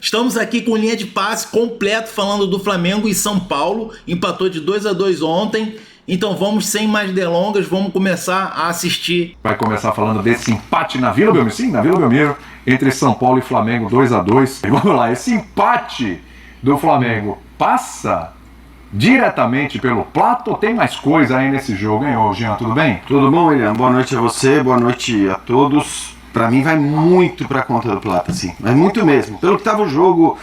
Estamos aqui com linha de passe completo falando do Flamengo e São Paulo. Empatou de 2-2 ontem. Então vamos, sem mais delongas, vamos começar a assistir. Vai começar falando desse empate na Vila Belmiro, sim, na Vila Belmiro, entre São Paulo e Flamengo, 2-2. E vamos lá, esse empate do Flamengo passa diretamente pelo Plata ou tem mais coisa aí nesse jogo, hein, ô Jean, tudo bem? Tudo bom, William? Boa noite a você, boa noite a todos. Pra mim vai muito pra conta do Plata, sim, mas muito mesmo. Pelo que tava o jogo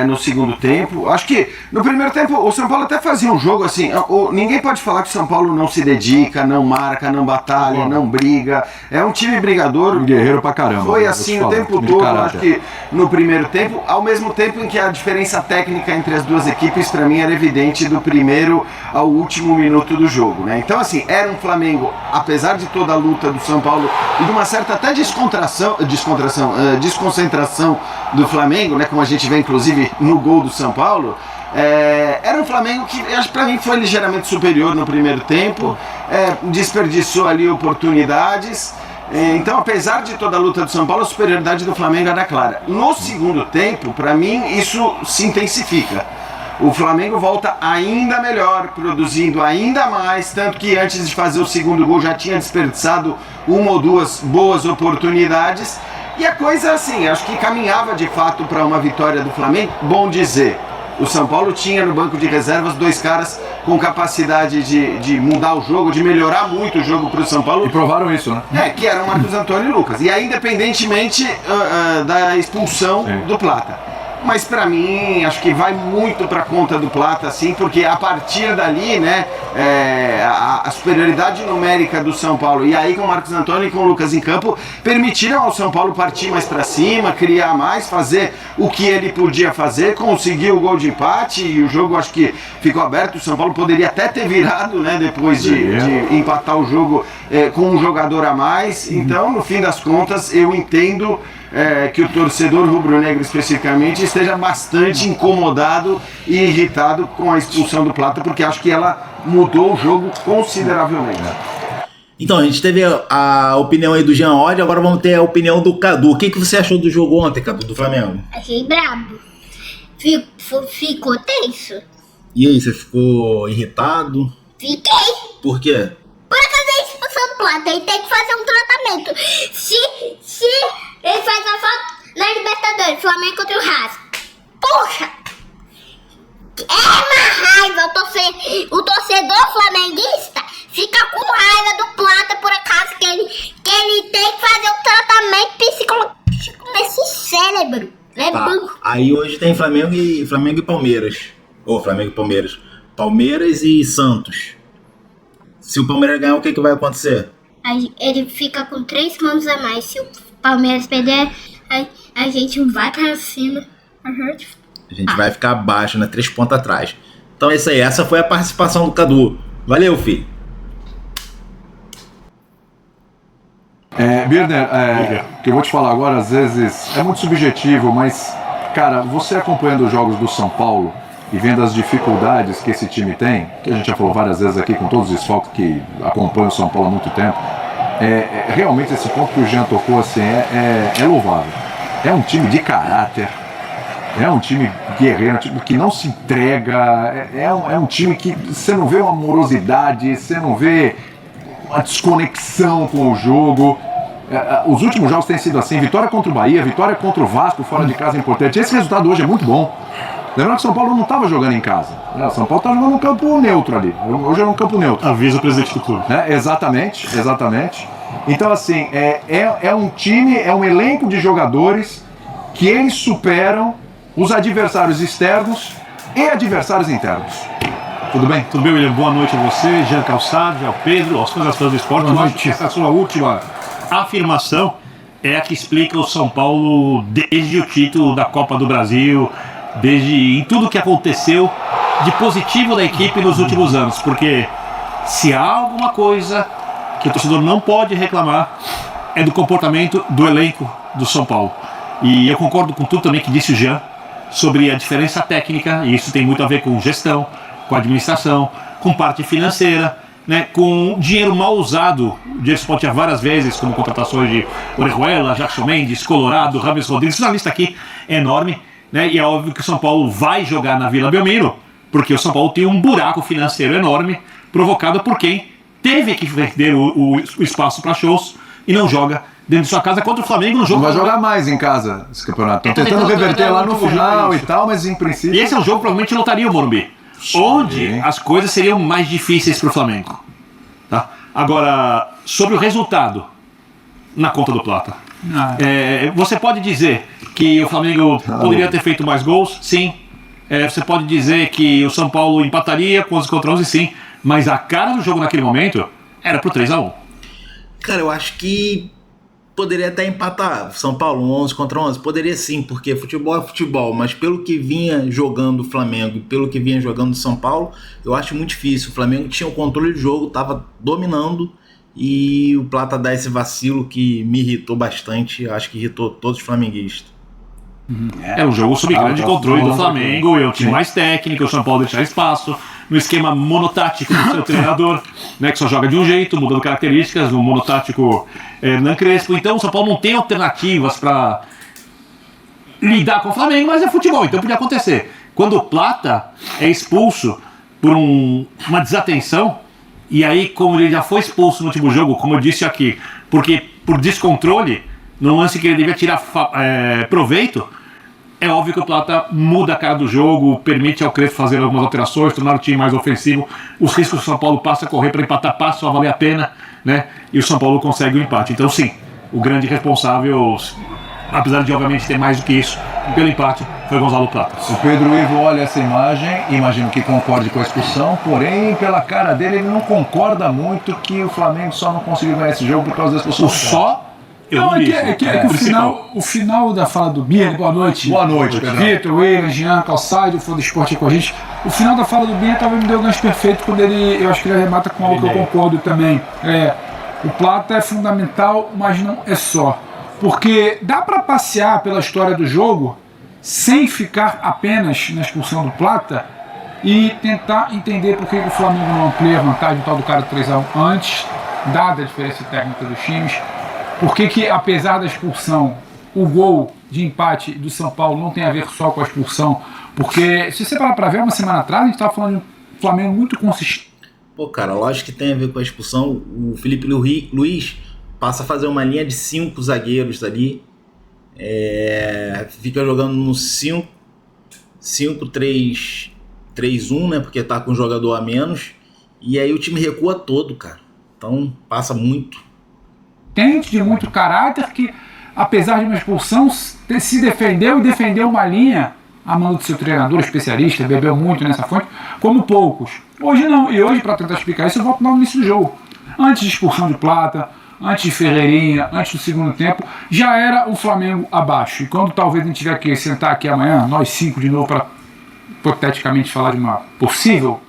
no segundo tempo, acho que no primeiro tempo o São Paulo até fazia um jogo assim, ninguém pode falar que o São Paulo não se dedica, não marca, não batalha, não briga. É um time brigador. Um guerreiro pra caramba. Foi assim o tempo todo, acho que no primeiro tempo, ao mesmo tempo em que a diferença técnica entre as duas equipes pra mim era evidente do primeiro ao último minuto do jogo, né? Então assim, era um Flamengo, apesar de toda a luta do São Paulo e de uma certa até desconcentração do Flamengo, né, como a gente vê inclusive no gol do São Paulo, era um Flamengo que acho para mim foi ligeiramente superior no primeiro tempo, desperdiçou ali oportunidades. Então, apesar de toda a luta do São Paulo, a superioridade do Flamengo era clara. No segundo tempo, para mim, isso se intensifica. O Flamengo volta ainda melhor, produzindo ainda mais, tanto que antes de fazer o segundo gol já tinha desperdiçado uma ou duas boas oportunidades. E a coisa assim, acho que caminhava de fato para uma vitória do Flamengo. Bom dizer, o São Paulo tinha no banco de reservas dois caras com capacidade de mudar o jogo, de melhorar muito o jogo para o São Paulo. E provaram isso, né? Que eram Marcos Antônio e Lucas. E aí, independentemente da expulsão do Plata. Mas pra mim, acho que vai muito pra conta do Plata, assim, porque a partir dali, né, a superioridade numérica do São Paulo, e aí com o Marcos Antônio e com o Lucas em campo, permitiram ao São Paulo partir mais pra cima, criar mais, fazer o que ele podia fazer, conseguiu o gol de empate, e o jogo acho que ficou aberto. O São Paulo poderia até ter virado, né, depois de empatar o jogo com um jogador a mais. Então, no fim das contas, eu entendo que o torcedor rubro-negro especificamente esteja bastante incomodado e irritado com a expulsão do Plata, porque acho que ela mudou o jogo consideravelmente. Então, a gente teve a opinião aí do Jean Oddi, agora vamos ter a opinião do Cadu. O que você achou do jogo ontem, Cadu, do Flamengo? Achei brabo. Ficou tenso. E aí, você ficou irritado? Fiquei. Por quê? Por causa da expulsão do Plata, ele tem que fazer um tratamento. Se ele faz a falta na Libertadores, Flamengo contra o Racing. Poxa! É uma raiva. O torcedor flamenguista fica com raiva do Plata por acaso que ele tem que fazer um tratamento psicológico nesse cérebro. Aí hoje tem Flamengo e Palmeiras. Flamengo e Palmeiras. Palmeiras e Santos. Se o Palmeiras ganhar, o que vai acontecer? Ele fica com 3 pontos a mais. Se o Palmeiras perder, a gente vai pra cima. A gente vai ficar abaixo, né? 3 pontos atrás. Então é isso aí. Essa foi a participação do Cadu. Valeu, filho. Birner, que eu vou te falar agora, às vezes é muito subjetivo, mas, cara, você acompanhando os jogos do São Paulo e vendo as dificuldades que esse time tem, que a gente já falou várias vezes aqui com todos os desfalques que acompanham o São Paulo há muito tempo, realmente esse ponto que o Jean tocou assim, é louvável. É um time de caráter, é um time guerreiro, um time que não se entrega, é um time que você não vê uma morosidade, você não vê uma desconexão com o jogo. Os últimos jogos têm sido assim, vitória contra o Bahia, vitória contra o Vasco fora de casa é importante. Esse resultado hoje é muito bom. Lembrando que o São Paulo não estava jogando em casa. O São Paulo estava jogando num campo neutro ali. Hoje é um campo neutro. Avisa o presidente do clube. Exatamente. Então, assim, é um time, é um elenco de jogadores que eles superam os adversários externos e adversários internos. Tudo bem? Tudo bem, William? Boa noite a você, Jean Calçado, ao Pedro, aos fãs do esporte. Boa noite. Essa sua última afirmação é a que explica o São Paulo desde o título da Copa do Brasil, em tudo que aconteceu de positivo da equipe nos últimos anos, porque se há alguma coisa que o torcedor não pode reclamar é do comportamento do elenco do São Paulo. E eu concordo com tudo também que disse o Jean sobre a diferença técnica, e isso tem muito a ver com gestão, com administração, com parte financeira, né, com dinheiro mal usado. O dinheiro se pode ter várias vezes, como contratações de Orejuela, Jackson Mendes, Colorado, Rames Rodrigues, uma lista aqui enorme. né? E é óbvio que o São Paulo vai jogar na Vila Belmiro, porque o São Paulo tem um buraco financeiro enorme provocado por quem teve que vender o espaço para shows e não joga dentro de sua casa contra o Flamengo no jogo. Não vai jogar mais em casa esse campeonato. Estão tentando reverter lá no final e tal, mas em princípio... E esse é um jogo que provavelmente lotaria o Morumbi, onde as coisas seriam mais difíceis para o Flamengo. Tá? Agora, sobre o resultado na conta do Plata. Você pode dizer que o Flamengo poderia ter feito mais gols? Sim. Você pode dizer que o São Paulo empataria com os contra 11? Sim. Mas a cara do jogo naquele momento era pro 3-1. Cara, eu acho que poderia até empatar. São Paulo, 11 contra 11? Poderia sim, porque futebol é futebol. Mas pelo que vinha jogando o Flamengo e pelo que vinha jogando o São Paulo, eu acho muito difícil. O Flamengo tinha o controle do jogo, estava dominando. E o Plata dá esse vacilo que me irritou bastante. Acho que irritou todos os flamenguistas. É um jogo sob grande controle do Flamengo. É um time mais técnico. O São Paulo deixar espaço. No esquema monotático do seu treinador, né, que só joga de um jeito, mudando características. No monotático Hernan Crespo. Então o São Paulo não tem alternativas para lidar com o Flamengo, mas é futebol, então podia acontecer. Quando o Plata é expulso por uma desatenção, e aí, como ele já foi expulso no último jogo, como eu disse aqui, porque por descontrole, no lance que ele devia tirar proveito, é óbvio que o Plata muda a cara do jogo, permite ao Crespo fazer algumas alterações, tornar o time mais ofensivo. Os riscos que o São Paulo passa a correr para empatar passam a valer a pena, né? E o São Paulo consegue o empate. Então, sim, o grande responsável, apesar de obviamente ter mais do que isso, pelo empate, foi Gonzalo Plata. O Pedro Ivo olha essa imagem, imagino que concorde com a expulsão, porém, pela cara dele, ele não concorda muito que o Flamengo só não conseguiu ganhar esse jogo por causa da expulsão. O só... É que o final da fala do Bia, boa noite. Boa noite, Pedro. Vitor, William, Jean, Calçado, fã do esporte com a gente. O final da fala do Bia talvez me deu o gancho perfeito quando eu acho que ele arremata com algo que eu concordo também. O Plata é fundamental, mas não é só. Porque dá para passear pela história do jogo sem ficar apenas na expulsão do Plata e tentar entender por que o Flamengo não amplia a vantagem do tal do cara 3-1 antes, dada a diferença técnica dos times. Por que, apesar da expulsão, o gol de empate do São Paulo não tem a ver só com a expulsão? Porque, se você parar para ver, uma semana atrás, a gente estava falando de um Flamengo muito consistente. Pô, cara, lógico que tem a ver com a expulsão. O Felipe Luiz passa a fazer uma linha de 5 zagueiros ali. Fica jogando no 5-3-1, né? Porque tá com um jogador a menos. E aí o time recua todo, cara. Então, passa muito. De muito caráter, que apesar de uma expulsão se defendeu e defendeu uma linha a mão do seu treinador especialista, bebeu muito nessa fonte, como poucos. Hoje não, e hoje para tentar explicar isso eu volto no início do jogo. Antes de expulsão de Plata, antes de Ferreirinha, antes do segundo tempo, já era o Flamengo abaixo. E quando talvez a gente tiver que sentar aqui amanhã, nós 5 de novo, para hipoteticamente falar de uma possível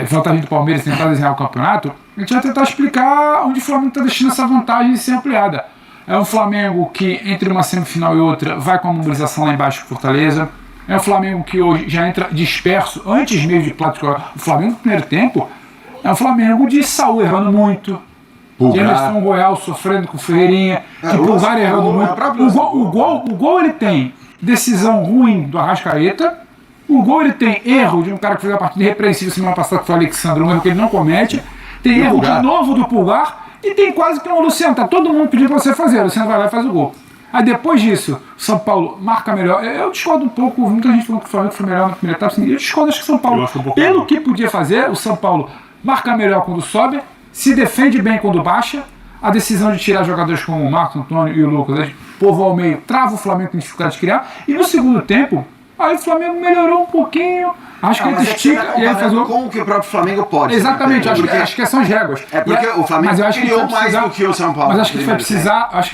vantagem do Palmeiras e tentar desenhar o campeonato, a gente vai tentar explicar onde o Flamengo está deixando essa vantagem ser ampliada. É um Flamengo que entre uma semifinal e outra vai com a mobilização lá embaixo com Fortaleza. É um Flamengo que hoje já entra disperso antes mesmo de Plata. O Flamengo no primeiro tempo é um Flamengo de Saúl errando muito, de Emerson Royal sofrendo com Ferreirinha, de Pulgar errando muito. O gol ele tem decisão ruim do Arrascaeta. O gol ele tem erro de um cara que fez a partida irrepreensível semana passada, que foi o Alexandre, um erro que ele não comete. Tem erro de novo do Pulgar e tem quase que um Luciano. Tá todo mundo pedindo pra você fazer. O Luciano vai lá e faz o gol. Aí depois disso, São Paulo marca melhor. Eu discordo um pouco, muita gente falando que o Flamengo foi melhor na primeira etapa. Assim, eu discordo, acho que o São Paulo, pelo que podia fazer, o São Paulo marca melhor quando sobe, se defende bem quando baixa. A decisão de tirar jogadores como o Marcos Antônio e o Lucas, povo ao meio, trava o Flamengo com dificuldade de criar. E no segundo tempo, aí o Flamengo melhorou um pouquinho. Acho que ele estica e aí faz o... com o que o próprio Flamengo pode. Exatamente, acho que são as réguas. É porque o Flamengo criou mais do que o São Paulo. Mas acho que a gente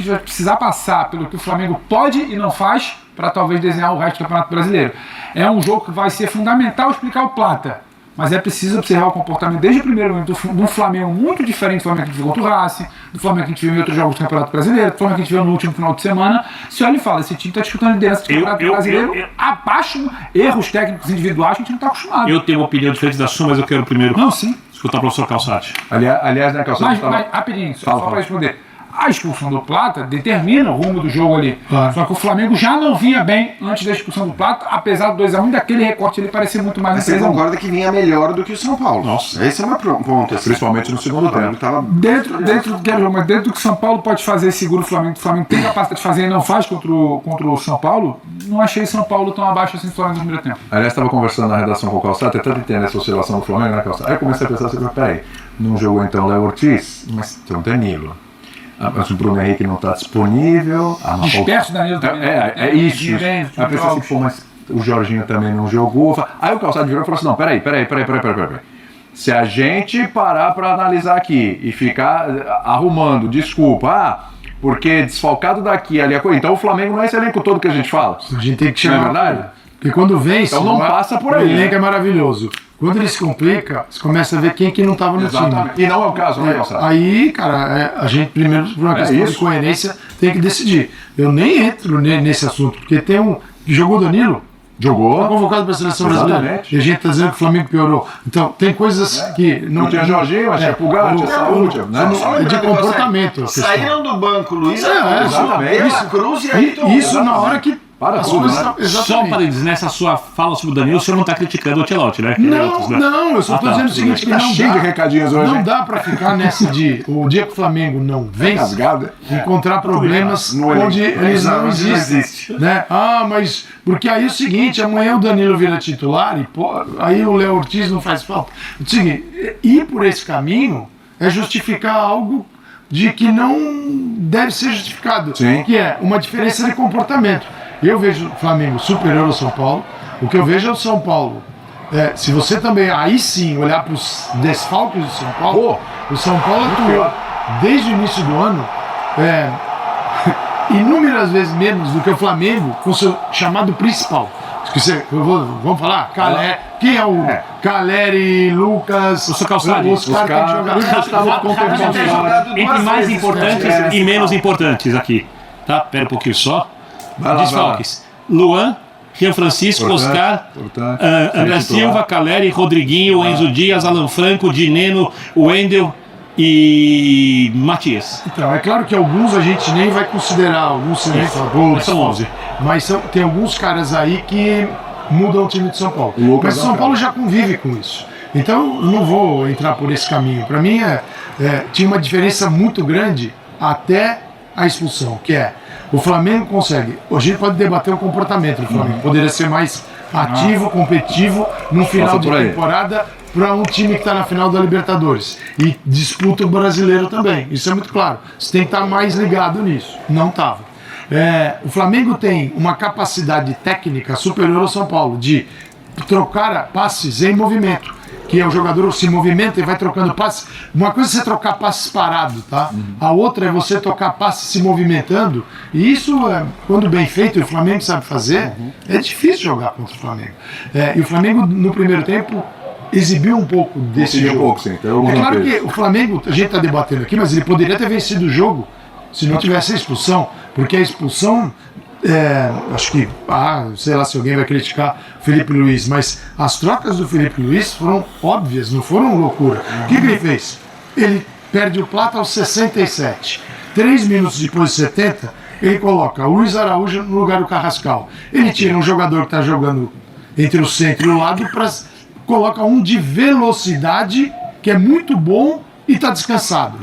vai precisar passar pelo que o Flamengo pode e não faz para talvez desenhar o resto do Campeonato Brasileiro. É um jogo que vai ser fundamental explicar o Plata. Mas é preciso observar o comportamento desde o primeiro momento do Flamengo muito diferente do Flamengo que a gente viu contra o Racing, do Flamengo que a gente viu em outros jogos do Campeonato Brasileiro, do Flamengo que a gente viu no último final de semana. Se olha e fala, esse time está disputando liderança do Campeonato Brasileiro abaixo, erros técnicos individuais que a gente não está acostumado. Eu tenho uma opinião diferente da sua, mas eu quero primeiro escutar o professor Calçati. Aliás, né, Calçati? Mas rapidinho, só para responder. A expulsão do Plata determina o rumo do jogo ali. Claro. Só que o Flamengo já não vinha bem antes da expulsão do Plata, apesar do 2x1, daquele recorte ele parecia muito mais Mas você 3x1. concorda que vinha melhor do que o São Paulo? Nossa. Esse é o meu ponto. Assim. Principalmente no segundo tempo. Tava... Dentro do que o São Paulo pode fazer, segura o Flamengo tem capacidade de fazer e não faz contra o São Paulo, não achei São Paulo tão abaixo assim do Flamengo no primeiro tempo. Aliás, estava conversando na redação com o Calçado, tentando entender essa oscilação do Flamengo, né, Calçado? Aí eu comecei a pensar assim, peraí, não jogou então o Léo Ortiz, mas tem o Danilo. Mas o Bruno Henrique não está disponível. Disperso Danilo também. É isso. Aí eu pensei assim, pô, mas o Jorginho também não jogou. Aí o Calçado virou e falou assim, não, peraí. Se a gente parar para analisar aqui e ficar arrumando desculpa, porque desfalcado daqui, ali, então o Flamengo não é esse elenco todo que a gente fala. A gente tem que Não é chegar. verdade? Porque quando vence, Então não passa por aí, o elenco né? é maravilhoso. Quando ele se complica, você começa a ver quem que não estava no time. Exatamente. E não é o caso, né, Calçado? Aí, cara, a gente primeiro, por uma questão de isso. coerência, tem que decidir. Eu nem entro nesse assunto, porque tem um que jogou o Danilo, Jogou. foi convocado para a seleção brasileira. Exatamente. E a gente está dizendo que o Flamengo piorou. Então, tem coisas que Não tinha Jorginho, tinha Pulgar, tinha Saúde, né? É de comportamento. a questão. Saíram do banco Luiz exatamente. Isso, Cruz e aí Isso na hora que Para as tudo, coisas né? estão- Só exatamente. para dizer, nessa sua fala sobre o Danilo, o senhor não está criticando o Ancelotti, né? Não, eu só estou dizendo o seguinte, que Tá não cheio de dá, recadinhos hoje, não hein? dá para ficar nessa de o dia que o Flamengo não vence, Rasgada. encontrar problemas No elenco. onde eles não Onde não existem. existe. Né? Mas porque aí é o seguinte, amanhã o Danilo vira titular e aí o Léo Ortiz não faz falta. É o seguinte, ir por esse caminho é justificar algo de que não deve ser justificado, Sim. que é uma diferença de comportamento. Eu vejo o Flamengo superior ao São Paulo, o que eu vejo é o São Paulo. Se você também, aí sim, olhar para os desfalques do São Paulo, o São Paulo atuou desde o início do ano inúmeras vezes menos do que o Flamengo com seu chamado principal. Vamos falar? Quem é o Caleri, Lucas, O seu Calçade. os caras têm que jogar. Entre mais importantes e menos importantes aqui. Tá? Pera um pouquinho só. Vai lá, Desfalques. Luan, Rian Francisco, Importante, Oscar, importante. André Titular. Silva, Caleri, Rodriguinho, Enzo Dias, Alan Franco, Dineno, Wendel e Matias. Então, é claro que alguns a gente nem vai considerar, alguns você nem fala, pô, Mas são 11. Mas tem alguns caras aí que mudam o time de São Paulo. O Lucas Mas o é um São Paulo cara. já convive com isso. Então, eu não vou entrar por esse caminho. Para mim, tinha uma diferença muito grande até a expulsão, que é o Flamengo consegue. A gente pode debater o comportamento do Flamengo. Poderia ser mais ativo, competitivo no final Passa de por aí. temporada para um time que está na final da Libertadores e disputa o brasileiro também. Isso é muito claro. Você tem que estar mais ligado nisso. Não estava. O Flamengo tem uma capacidade técnica superior ao São Paulo de trocar passes em movimento. Que é o jogador se movimenta e vai trocando passes. Uma coisa é você trocar passes parado, tá? A outra é você trocar passes se movimentando. E isso, quando bem feito, e o Flamengo sabe fazer, é difícil jogar contra o Flamengo. E o Flamengo, no primeiro tempo, exibiu um pouco desse Exibiu um jogo. pouco, sim. Tem alguns É claro lampejos. que o Flamengo, a gente está debatendo aqui, mas ele poderia ter vencido o jogo se não tivesse a expulsão. Porque a expulsão... acho que, sei lá se alguém vai criticar o Felipe Luiz, mas as trocas do Felipe Luiz foram óbvias, não foram loucura. O que ele fez? Ele perde o Plata aos 67. 3 minutos depois de 70, ele coloca o Luiz Araújo no lugar do Carrascal. Ele tira um jogador que está jogando entre o centro e o lado, coloca um de velocidade, que é muito bom e está descansado.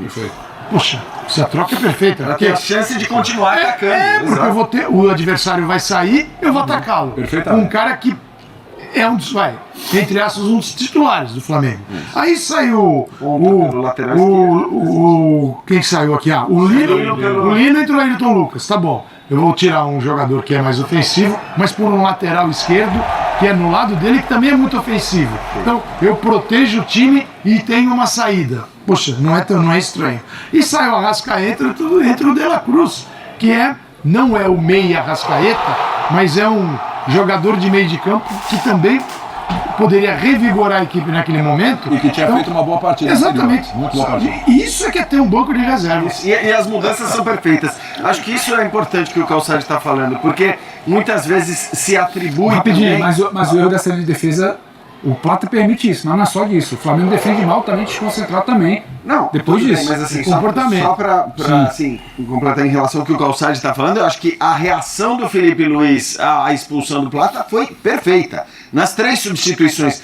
Poxa, essa troca é perfeita. Ela Porque tem a chance de continuar atacando. porque o adversário vai sair, eu vou atacá-lo. Perfeitamente. Um cara que é entre aspas, um dos titulares do Flamengo. Aí saiu pelo lateral quem que saiu aqui? O Lino entrou o Ayrton Lucas, tá bom. Eu vou tirar um jogador que é mais ofensivo, mas por um lateral esquerdo, que é no lado dele, que também é muito ofensivo. Então, eu protejo o time e tenho uma saída. Poxa, não é estranho. E sai o Arrascaeta, entra o De La Cruz, que não é o meia Arrascaeta, mas é um jogador de meio de campo que também poderia revigorar a equipe naquele momento. E que tinha feito uma boa partida. Exatamente. Muito boa partida. Isso é que é ter um banco de reservas. E as mudanças são perfeitas. Acho que isso é importante que o Calçade está falando, porque muitas vezes se atribui Rapidinho, também... mas o erro da série de defesa O Plata permite isso, mas não é só disso. O Flamengo defende mal também, desconcentrar também. Não, depois tudo bem, disso. mas assim, comportamento. só pra assim, completar em relação ao que o Calçade está falando, eu acho que a reação do Felipe Luiz à expulsão do Plata foi perfeita. Nas 3 substituições.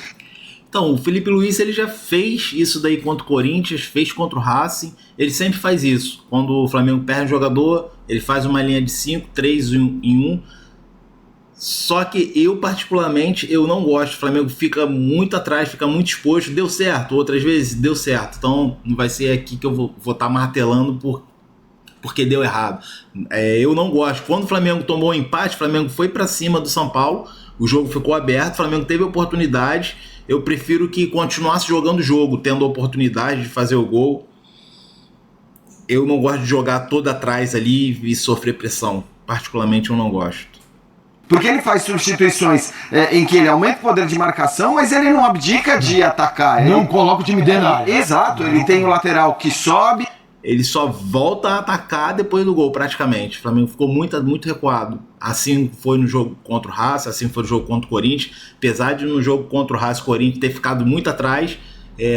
Então, o Felipe Luiz ele já fez isso daí contra o Corinthians, fez contra o Racing, ele sempre faz isso. Quando o Flamengo perde um jogador, ele faz uma linha de 5, 3 em 1. Só que eu, particularmente, eu não gosto. O Flamengo fica muito atrás, fica muito exposto. Deu certo, outras vezes deu certo. Então não vai ser aqui que eu vou estar martelando porque deu errado. Eu não gosto. Quando o Flamengo tomou o empate, o Flamengo foi para cima do São Paulo, o jogo ficou aberto, o Flamengo teve oportunidade. Eu prefiro que continuasse jogando o jogo, tendo a oportunidade de fazer o gol. Eu não gosto de jogar todo atrás ali e sofrer pressão. Particularmente eu não gosto. Porque ele faz substituições em que ele aumenta o poder de marcação, mas ele não abdica de atacar. Não coloca o time dentro da área. Exato, ele tem o lateral que sobe. Ele só volta a atacar depois do gol, praticamente. O Flamengo ficou muito recuado. Assim foi no jogo contra o Racing, assim foi no jogo contra o Corinthians. Apesar de no jogo contra o Racing e Corinthians ter ficado muito atrás,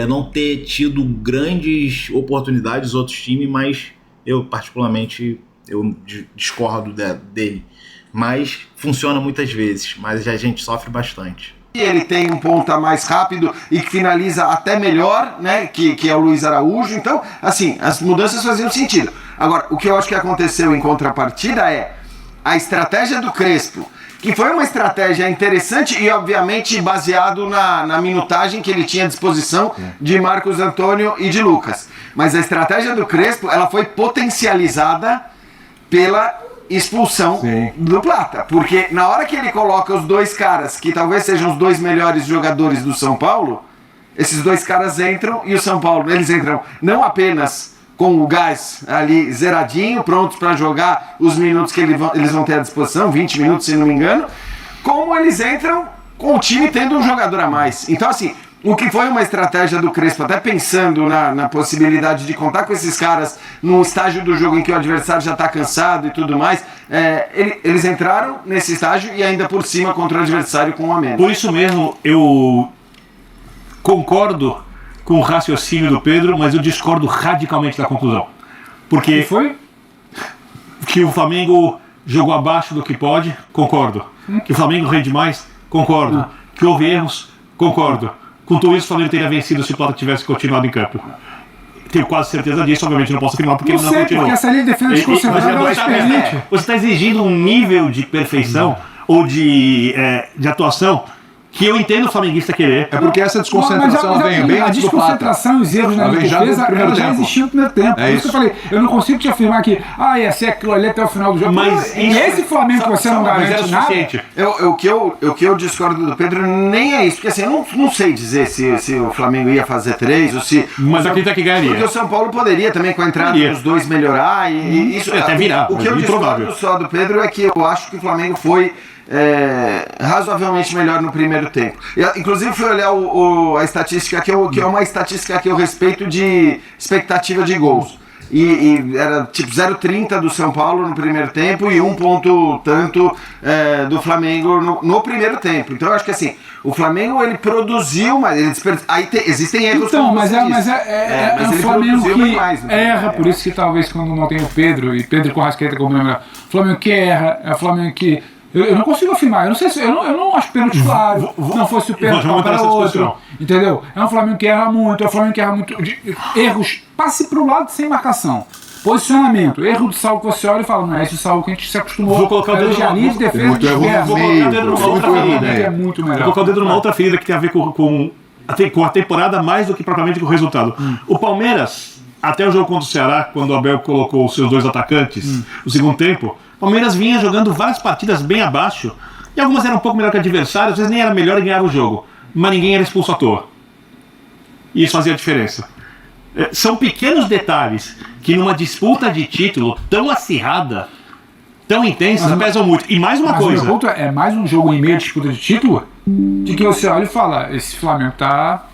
não ter tido grandes oportunidades dos outros times, mas eu, particularmente, eu discordo dele. Mas funciona muitas vezes, mas a gente sofre bastante. Ele tem um ponta mais rápido e que finaliza até melhor, né? Que é o Luiz Araújo. Então, assim, as mudanças faziam sentido. Agora, o que eu acho que aconteceu em contrapartida é a estratégia do Crespo, que foi uma estratégia interessante e, obviamente, baseado na minutagem que ele tinha à disposição de Marcos Antônio e de Lucas. Mas a estratégia do Crespo, ela foi potencializada pela expulsão do Plata, porque na hora que ele coloca os 2 caras, que talvez sejam os 2 melhores jogadores do São Paulo, esses 2 caras entram e o São Paulo, eles entram não apenas com o gás ali zeradinho, prontos para jogar os minutos que eles vão ter à disposição, 20 minutos se não me engano, como eles entram com o time tendo um jogador a mais. Então assim, o que foi uma estratégia do Crespo, até pensando na possibilidade de contar com esses caras num estágio do jogo em que o adversário já está cansado e tudo mais, eles entraram nesse estágio e ainda por cima contra o adversário com um a menos. Por isso mesmo, eu concordo com o raciocínio do Pedro, mas eu discordo radicalmente da conclusão. Porque foi? Que o Flamengo jogou abaixo do que pode, concordo. Que o Flamengo rende mais, concordo. Que houve erros, concordo. Com tudo isso, o Flamengo teria vencido se o Plata tivesse continuado em campo. Tenho quase certeza disso, obviamente não posso afirmar porque ele não continuou. Porque essa linha de defesa desconcentrada não permite. Você está exigindo um nível de perfeição ou de atuação que eu entendo o flamenguista querer. É porque essa desconcentração vem bem a antes do Plata. A desconcentração e os erros na defesa, ela já existia no primeiro tempo. Por isso que eu falei, eu não consigo te afirmar que ia ser aquilo ali até o final do jogo. Mas e esse Flamengo que você não garante nada... O que eu discordo do Pedro nem é isso, porque assim, eu não sei dizer se o Flamengo ia fazer 3 ou se... Mas acredita que ganharia. Porque o São Paulo poderia também, com a entrada dos 2, melhorar e isso... Até virar. O que eu discordo só do Pedro é que eu acho que o Flamengo foi razoavelmente melhor no primeiro tempo. Inclusive fui olhar a estatística que é uma estatística que eu respeito de expectativa de gols. E era tipo 0,30 do São Paulo no primeiro tempo e 1 ponto tanto do Flamengo no primeiro tempo. Então eu acho que assim, o Flamengo ele produziu, mas ele existem erros. Então, mas é um Flamengo que mais, erra, por isso que talvez quando não tem o Pedro, e Pedro Corrasqueta como lembra, o Flamengo que erra, é o Flamengo que... Eu não consigo afirmar, eu não sei se eu não acho pênalti claro, não fosse o pênalti para outro, entendeu? É um Flamengo que erra muito, erros, passe para o lado sem marcação, posicionamento, erro de Saul que você olha e fala, não é esse o Saul que a gente se acostumou. Vou colocar o dedo numa de defesa de guerra. Vou colocar o dedo numa outra ferida, é muito melhor. Vou colocar o dedo numa outra ferida que tem a ver com a temporada mais do que propriamente com o resultado. O Palmeiras, até o jogo contra o Ceará, quando o Abel colocou os seus 2 atacantes, no segundo tempo, o Palmeiras vinha jogando várias partidas bem abaixo, e algumas eram um pouco melhor que o adversário, às vezes nem era melhor e ganhava o jogo, mas ninguém era expulso à toa. E isso fazia a diferença. São pequenos detalhes que numa disputa de título tão acirrada, tão intensa, pesam muito. E mais uma coisa... Mas o ponto é mais um jogo em meio à disputa de título, de que você olha e fala, esse Flamengo tá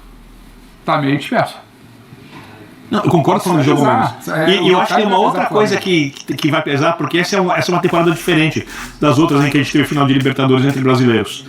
meio disperso. Não, eu concordo com o jogo menos. E eu acho que tem uma outra coisa que vai pesar, porque essa é uma temporada diferente das outras em que a gente teve final de Libertadores entre brasileiros.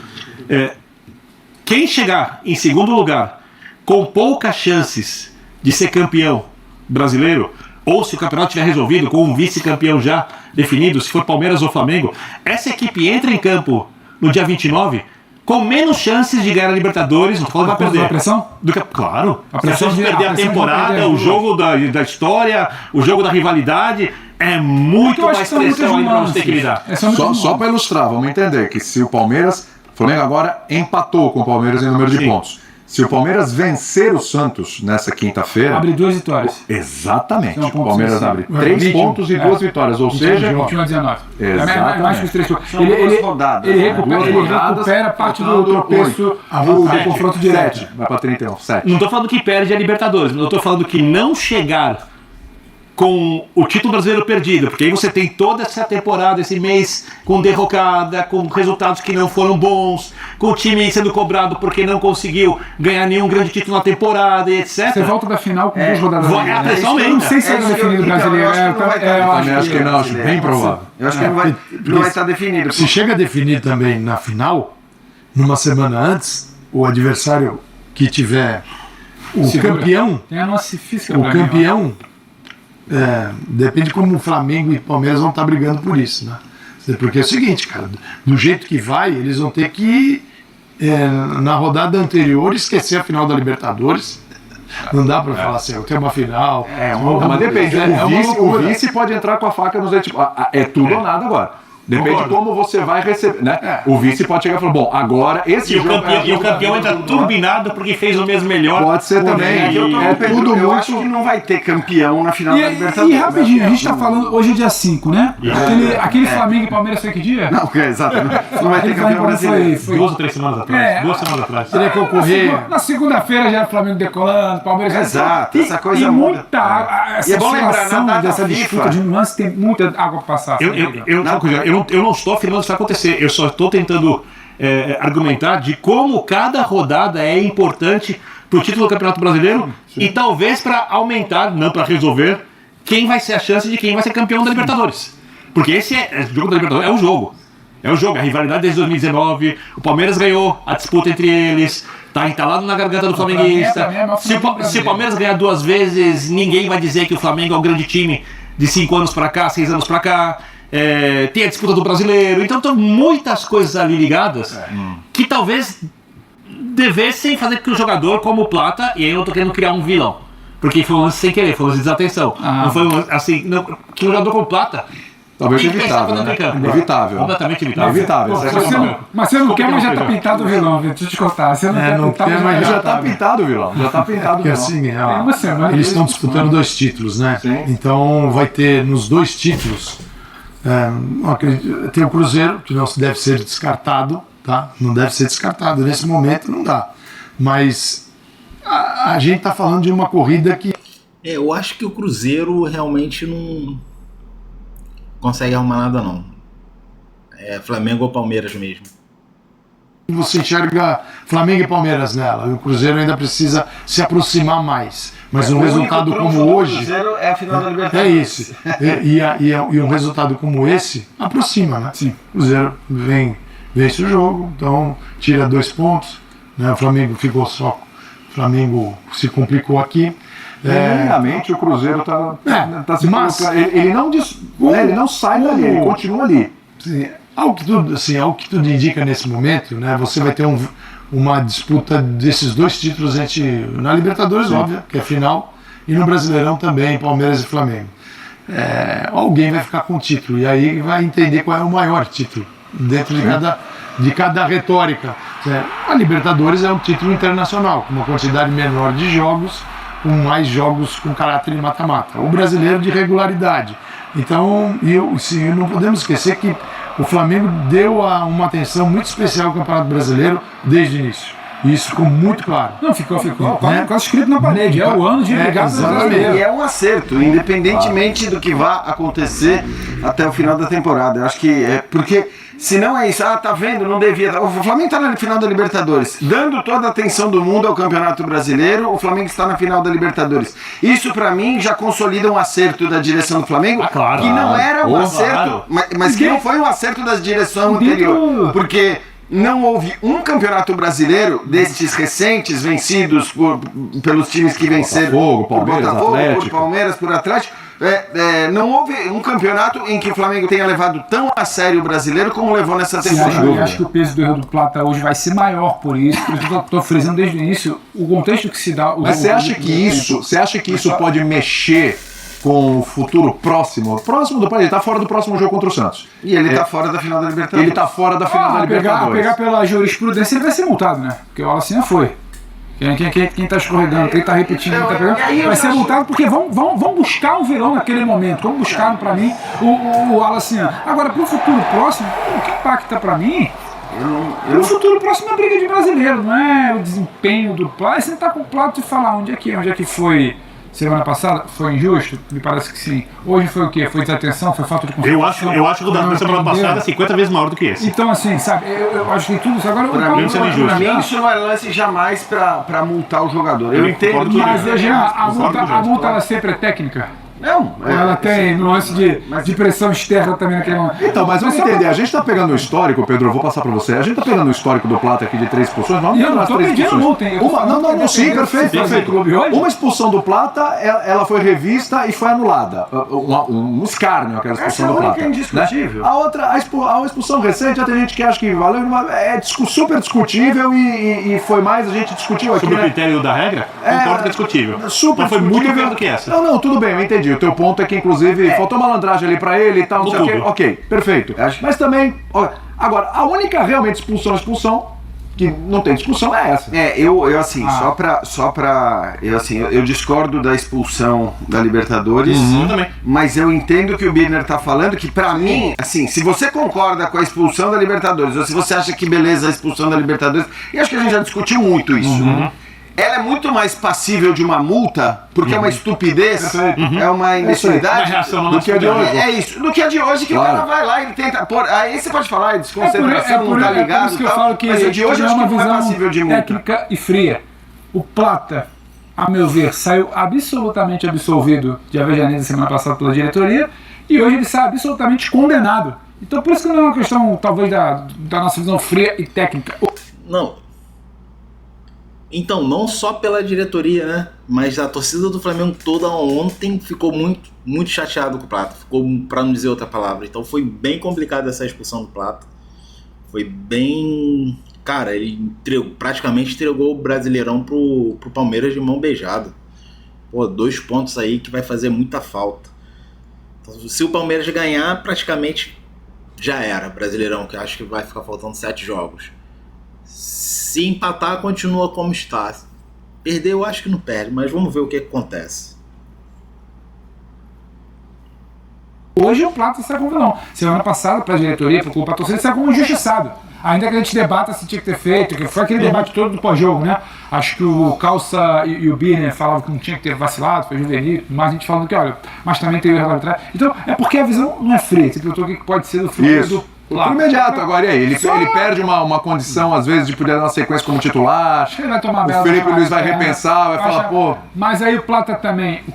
quem chegar em segundo lugar com poucas chances de ser campeão brasileiro, ou se o campeonato estiver resolvido com um vice-campeão já definido, se for Palmeiras ou Flamengo, essa equipe entra em campo no dia 29 com menos chances de ganhar a Libertadores. Não tô falando que vai perder. A pressão? Claro. A pressão se de perder a temporada, o jogo da história, o jogo da rivalidade, é muito mais pressão ainda pra você ter que lidar. Só para ilustrar, vamos entender que se o Flamengo agora empatou com o Palmeiras em número de pontos. Se o Palmeiras vencer o Santos nessa quinta-feira... Abre 2 vitórias. Exatamente. Então, o Palmeiras abre 3 pontos e 2 vitórias. Ou seja... 21 a 19. Exatamente. É mais que os 3 pontos. São duas rodadas. Ele recupera parte do tropeço do confronto direto. Vai para 31. 7. Não tô falando que perde a Libertadores, mas eu tô falando que não chegar com o título brasileiro perdido, porque aí você tem toda essa temporada, esse mês com derrocada, com resultados que não foram bons, com o time sendo cobrado porque não conseguiu ganhar nenhum grande título na temporada e etc. Você volta da final com 2 rodadas. A pressão aumenta. Não sei se é definido brasileiro. Eu acho que não, acho bem provável. Eu acho que não vai estar definido. Se chega a definir também na final, numa semana antes, o adversário que tiver o campeão, Tem a nossa física. o campeão, depende como o Flamengo e Palmeiras vão estar brigando por isso, né? Porque é o seguinte, cara, do jeito que vai, eles vão ter que na rodada anterior esquecer a final da Libertadores. Não dá pra falar assim, eu tenho uma final. Mas depende. O vice pode entrar com a faca nos dentes. É tudo ou nada agora. Depende de como você vai receber, né? O vice pode chegar e falar, bom, agora esse jogo... E o campeão entra turbinado porque fez o mês melhor. Pode ser também. Eu acho que não vai ter campeão na final da Libertadores. E rapidinho, a gente tá falando, hoje é dia 5, né? Aquele Flamengo e Palmeiras foi que dia? Não, exato. Não vai ter campeão brasileiro. Foi 2 ou 3 semanas atrás. 2 semanas atrás. Teria que ocorrer. Na segunda-feira já era Flamengo decolando, Palmeiras... Exato, essa coisa muda. muda. Essa é bom lembrar, na data dessa disputa de nuances tem muita água pra passar. Eu não estou afirmando que isso vai acontecer, eu só estou tentando argumentar de como cada rodada é importante para o título do Campeonato Brasileiro e talvez para aumentar, não para resolver, quem vai ser a chance de quem vai ser campeão da Libertadores. Porque esse jogo da Libertadores é o jogo. É o jogo, a rivalidade desde 2019, o Palmeiras ganhou a disputa entre eles, tá entalado na garganta do flamenguista. Se o Palmeiras ganhar 2 vezes, ninguém vai dizer que o Flamengo é um grande time de 5 anos para cá, 6 anos para cá. Tem a disputa do brasileiro, então tem muitas coisas ali ligadas que talvez devessem fazer com que o jogador, como o Plata, e aí eu não tô querendo criar um vilão, porque foi um lance sem querer, foi um lance de desatenção. Não foi um lance assim, que o jogador como o Plata talvez evitável, né? Evitável. Completamente evitável. Evitável. Mas você não quer, mas já tá pintado o vilão, viu? Deixa eu te contar. Você não quer, mas já tá pintado o vilão. Já tá pintado o Porque vilão. assim, eles estão disputando 2 títulos, né? Sim. Então vai ter nos 2 títulos. Tem o Cruzeiro, que não deve ser descartado, tá? Não deve ser descartado. Nesse momento não dá. Mas a gente está falando de uma corrida que... Eu acho que o Cruzeiro realmente não consegue arrumar nada, não. É Flamengo ou Palmeiras mesmo. Você enxerga Flamengo e Palmeiras nela. O Cruzeiro ainda precisa se aproximar mais. Mas um resultado como hoje... O Cruzeiro é a final da Libertadores. É isso. E um resultado como esse aproxima, né? Sim. O Cruzeiro vence o jogo, então tira 2 pontos. Né? O Flamengo ficou só. O Flamengo se complicou aqui. Realmente o Cruzeiro tá se colocando. Ele não sai dali, ele continua ali. Sim, ao que tudo indica nesse momento, né? Você vai ter uma disputa desses 2 títulos na Libertadores, óbvio, que é final, e no Brasileirão também, Palmeiras e Flamengo. Alguém vai ficar com o título, e aí vai entender qual é o maior título, dentro de cada retórica. A Libertadores é um título internacional, com uma quantidade menor de jogos, com mais jogos com caráter de mata-mata. O brasileiro de regularidade. Então, não podemos esquecer que o Flamengo deu uma atenção muito especial ao Campeonato Brasileiro desde o início. E isso ficou muito claro. Não, ficou. Quase escrito na parede. É o ano de ligar brasileiro. E é um acerto, independentemente do que vá acontecer até o final da temporada. Eu acho que porque senão é isso. Tá vendo? Não devia. O Flamengo está na final da Libertadores. Dando toda a atenção do mundo ao Campeonato Brasileiro, o Flamengo está na final da Libertadores. Isso, para mim, já consolida um acerto da direção do Flamengo, que não era um acerto, mas que não foi um acerto da direção anterior. Porque não houve um campeonato brasileiro destes recentes vencidos pelos times que venceram Botafogo, Palmeiras, por Botafogo, Atlético. por Palmeiras, por Atlético. Não houve um campeonato em que o Flamengo tenha levado tão a sério o brasileiro como levou nessa temporada. Eu acho que o peso do erro do Plata hoje vai ser maior por isso. Eu estou frisando desde o início o contexto que se dá. Mas você acha que isso pode mexer com o futuro próximo do país? Ele tá fora do próximo jogo contra o Santos. E ele tá fora da final da Libertadores. Ele tá fora da final da Libertadores. Pegar pela jurisprudência, ele vai ser multado, né? Porque o Alacinha foi. Quem tá escorregando, quem tá repetindo, quem tá pegando, vai ser multado porque vão buscar o vilão naquele momento. Como buscaram pra mim o Alacinha. Agora, pro futuro próximo, o que impacta pra mim? No futuro próximo é a briga de brasileiro, não é o desempenho do Plata. Você tá com o Plata e falar onde é que foi. Semana passada foi injusto? Me parece que sim. Hoje foi o quê? Foi desatenção? Foi falta de confiança? Eu acho que o da semana passada é 50 vezes maior do que esse. Então, assim, sabe, eu acho que tudo isso. Agora, pra mim isso não é lance jamais pra multar o jogador. Eu entendo que. Mas a multa ela sempre é técnica. Não, ela tem nuance de pressão externa também naquele momento. Então, mas vamos entender, a gente tá pegando o histórico, Pedro, eu vou passar pra você. A gente tá pegando o histórico do Plata aqui de 3 expulsões. Vamos eu não tô pedindo multa, hein? Não, sim, perfeito. Uma expulsão do Plata, ela foi revista e foi anulada. Um escárnio, aquela expulsão do Plata. É indiscutível. Né? A expulsão recente, já tem gente que acha que valeu, é super discutível e foi mais, a gente discutiu aqui. Sobre o critério da regra? Concordo que é discutível. Super mas foi muito pior do que essa. Não, tudo bem, eu entendi. O teu ponto é que, inclusive, faltou malandragem ali pra ele e tal, não sei o quê. Ok, perfeito. Mas também, agora, a única realmente expulsão, que não tem discussão, é essa. Eu discordo da expulsão da Libertadores, mas eu entendo que o Birner tá falando que, pra mim, assim, se você concorda com a expulsão da Libertadores, ou se você acha que beleza a expulsão da Libertadores, e acho que a gente já discutiu muito isso, ela é muito mais passível de uma multa, porque é uma estupidez, é uma imbecilidade, do que a de hoje. É isso, do que a de hoje, que o cara vai lá e ele tenta pôr. Aí você pode falar, desconcentração, não tá ligado. É por isso que eu falo que mas a de hoje é acho uma que não é visão passível de multa. técnica e fria. O Plata, a meu ver, saiu absolutamente absolvido de Avejaneda semana passada pela diretoria e hoje ele sai absolutamente condenado. Então por isso que não é uma questão, talvez, da nossa visão fria e técnica. Não. Então, não só pela diretoria, né? Mas a torcida do Flamengo toda ontem ficou muito, muito chateado com o Plata. Ficou, pra não dizer outra palavra. Então foi bem complicado essa expulsão do Plata. Foi bem... Cara, ele praticamente entregou o Brasileirão pro Palmeiras de mão beijada. Pô, 2 pontos aí que vai fazer muita falta. Então, se o Palmeiras ganhar, praticamente já era Brasileirão, que eu acho que vai ficar faltando 7 jogos. Se empatar, continua como está. Perder, eu acho que não perde, mas vamos ver o que acontece. Hoje o Plata sai como vilão. Semana passada, para a diretoria, para a torcida, sai como injustiçado. Ainda que a gente debata se tinha que ter feito, que foi aquele debate todo do pós-jogo, né? Acho que o Calça e o Birner falavam que não tinha que ter vacilado, foi juvenil, mas a gente falando que, olha, mas também tem o erro atrás. Então, é porque a visão não é fria. Você perguntou o que pode ser do futuro do Pro imediato, agora e aí? Ele perde uma condição, às vezes, de poder dar uma sequência como titular. Ele vai tomar o Felipe Luiz vai repensar, vai falar, pô. Mas aí o Plata também, o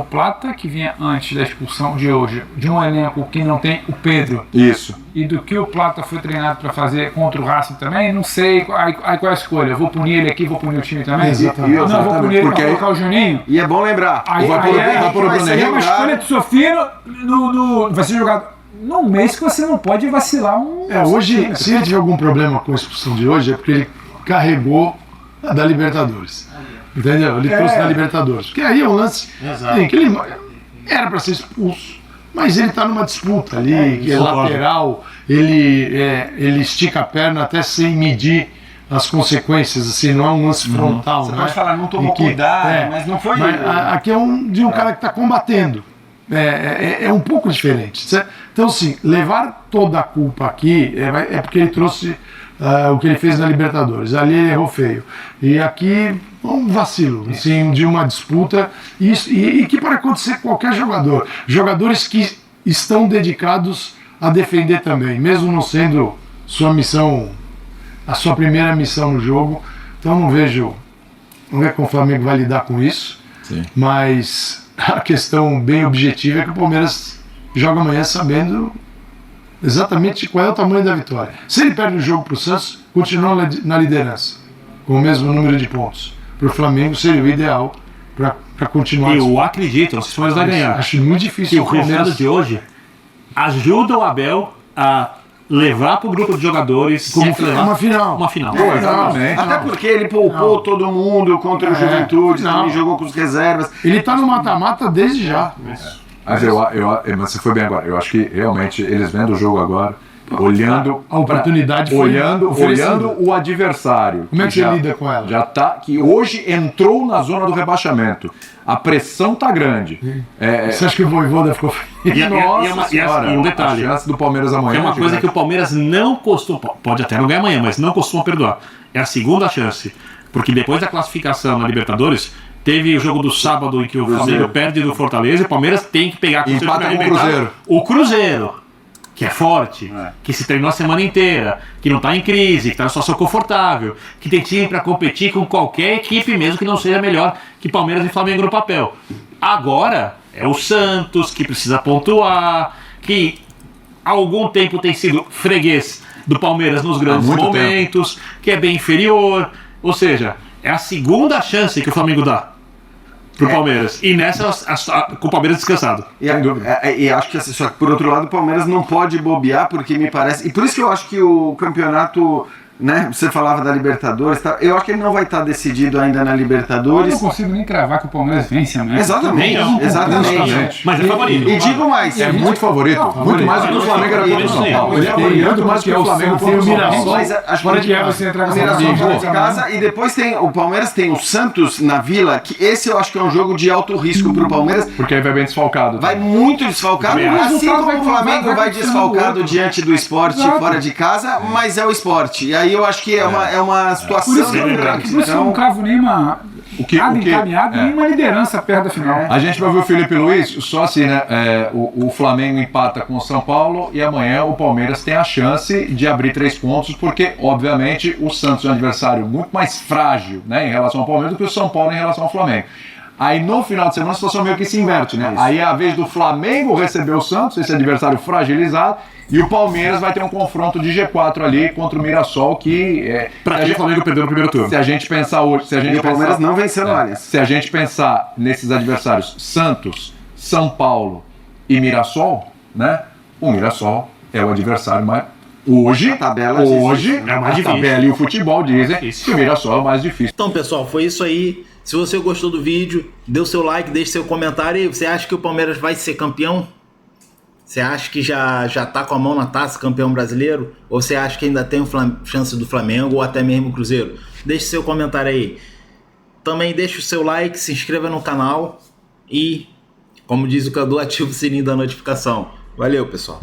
Plata que vinha antes da expulsão de hoje, de um elenco que não tem o Pedro. Isso. E do que o Plata foi treinado para fazer contra o Racing também, não sei. Aí qual é a escolha? Eu vou punir ele aqui, vou punir o time também? Exatamente. Não, vou punir ele para colocar o Juninho. E é bom lembrar. Aí é uma escolha de Sofino vai ser jogado num mês que você não pode vacilar hoje, se ele tiver algum problema com a expulsão de hoje, é porque ele carregou a da Libertadores. Entendeu? Ele trouxe da Libertadores. Porque aí é um lance que ele era para ser expulso, mas ele está numa disputa ali, que é lateral, ele estica a perna até sem medir as consequências, assim, não é um lance frontal. Você pode falar, não tomou cuidado, mas não foi... Mas aqui é de um cara que está combatendo. É um pouco diferente, certo? Então, assim, levar toda a culpa aqui é porque ele trouxe o que ele fez na Libertadores. Ali ele errou feio. E aqui, um vacilo, assim, de uma disputa. E que pode acontecer com qualquer jogador. Jogadores que estão dedicados a defender também, mesmo não sendo a sua primeira missão no jogo. Então, não vejo como o Flamengo vai lidar com isso. Sim. Mas a questão bem objetiva é que o Palmeiras joga amanhã sabendo exatamente qual é o tamanho da vitória. Se ele perde o jogo para o Santos, continua na liderança, com o mesmo número de pontos. Para o Flamengo seria o ideal para continuar. Eu acredito, não sei se o Palmeiras vai ganhar. Acho muito difícil. E o resultado de hoje ajuda o Abel a levar para o grupo de jogadores Como levar uma final. Uma final. Pô, exatamente. Até porque ele poupou todo mundo contra o Juventude, não. também jogou com os reservas. Ele está no mata-mata desde já. Mas mas você foi bem agora. Eu acho que realmente eles vendo o jogo agora, olhando A oportunidade foi olhando oferecida. o adversário. Como é que você lida com ela? Já tá, que hoje entrou na zona do rebaixamento. A pressão tá grande. Você acha que o Vojvoda ficou feliz? E um detalhe. A chance do Palmeiras amanhã. É uma coisa que o Palmeiras não costuma, pode até não ganhar amanhã, mas não costuma perdoar. É a segunda chance. Porque depois da classificação na Libertadores, teve o jogo do sábado em que o Flamengo perde do Fortaleza e o Palmeiras tem que pegar E empata com o Cruzeiro. O Cruzeiro, que é forte, que se treinou a semana inteira, que não está em crise, que está numa situação confortável, que tem time para competir com qualquer equipe, mesmo que não seja melhor que Palmeiras e Flamengo no papel. Agora é o Santos que precisa pontuar, que há algum tempo tem sido freguês do Palmeiras nos grandes muito momentos, que é bem inferior. Ou seja, é a segunda chance que o Flamengo dá pro Palmeiras. E nessa, com o Palmeiras descansado. E acho que, só que, por outro lado, o Palmeiras não pode bobear, porque me parece... E por isso que eu acho que o campeonato... Né? Você falava da Libertadores, tá? Eu acho que ele não vai estar decidido ainda na Eu Libertadores. não consigo nem cravar que o Palmeiras vence amanhã. Exatamente, Também não. exatamente. Mas é favorito. E digo mais, É muito favorito. Muito mais do que o Flamengo era contra o São Paulo. Ele é muito mais do que o Flamengo contra o São Paulo. Mas acho Fora que de você entrar com essa Mirassol amiga. fora de casa, e depois tem o Palmeiras, tem o Santos na Vila, que esse eu acho que é um jogo de alto risco pro Palmeiras. Porque aí vai bem desfalcado. Vai muito desfalcado, Também acho. assim como o Flamengo vai vai desfalcado diante do Esporte Exato. fora de casa, mas é o Esporte. E aí eu acho que é uma situação Por isso que eu não cravo nenhuma nada encaminhado, nenhuma liderança perto da final. A gente vai ver o Felipe Luiz, só assim, né? O Flamengo empata com o São Paulo e amanhã o Palmeiras tem a chance de abrir 3 pontos, porque, obviamente, o Santos é um adversário muito mais frágil, né, em relação ao Palmeiras do que o São Paulo em relação ao Flamengo. Aí no final de semana a situação meio que se inverte, né? Aí é a vez do Flamengo receber o Santos, esse adversário fragilizado, e o Palmeiras vai ter um confronto de G4 ali contra o Mirassol, que Pra que o Flamengo perdeu no primeiro turno? se a gente pensar hoje, E o Palmeiras não venceu no Allianz. se a gente pensar nesses adversários Santos, São Paulo e Mirassol, né? O Mirassol é o adversário mais hoje, A tabela diz hoje, isso. É mais a difícil. tabela e o futebol dizem Difícil. que o Mirassol é o mais difícil. Então, pessoal, foi isso aí. Se você gostou do vídeo, dê o seu like, deixe seu comentário aí. Você acha que o Palmeiras vai ser campeão? Você acha que já tá com a mão na taça, campeão brasileiro? Ou você acha que ainda tem chance do Flamengo ou até mesmo o Cruzeiro? Deixe seu comentário aí. Também deixe o seu like, se inscreva no canal e, como diz o Cadu, ative o sininho da notificação. Valeu, pessoal.